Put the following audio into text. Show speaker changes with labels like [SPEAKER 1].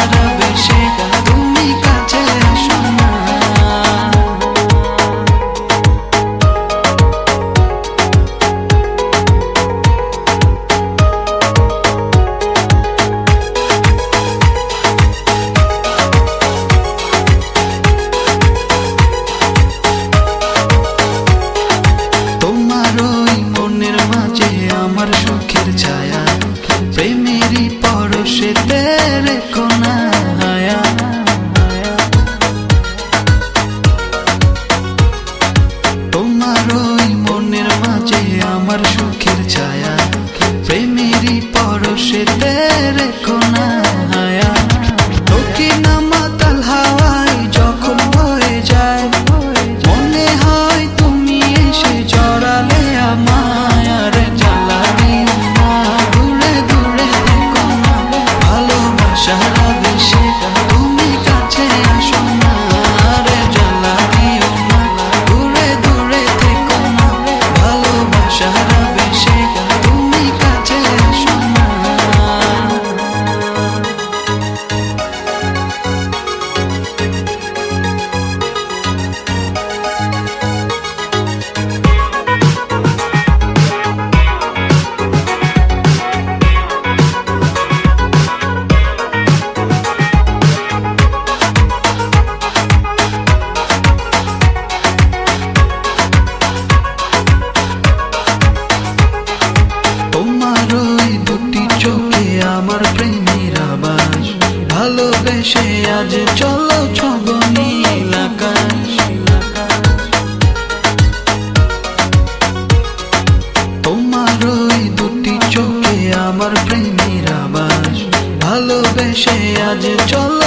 [SPEAKER 1] সাহারা বেশে তুমি কাছে আসো না। তোমার ওই মনের মাঝে আমার সুখের ছায়া, প্রেমেরই পরশেতে রেখো না হায়া। তোমার ওই মনের মাঝে আমার সুখের ছায়া, প্রেমেরই পরশেতে রেখো না হায়া। দক্ষিণা মাতাল হাওয়ায় যখন বয়ে যায়, মনে হয় তুমি এসে জড়ালে আমায়। আর জ্বালা দিও না, দূরে দূরে থেকো না, ভালোবাসার আবেশে তুমি কাছে আসো না। আর জ্বালা দিও না, দূরে দূরে থেকো না, ভালোবাসার আবেশে তুমি কাছে আসো না। তোমার ওই দুটি চোখে আমার প্রেমের আবাস, ভালোবেসে আজ চলো ছব নীল আকাশ। তোমার ওই দুটি চোখে আমার প্রেমের আবাস, ভালোবেসে আজ চলো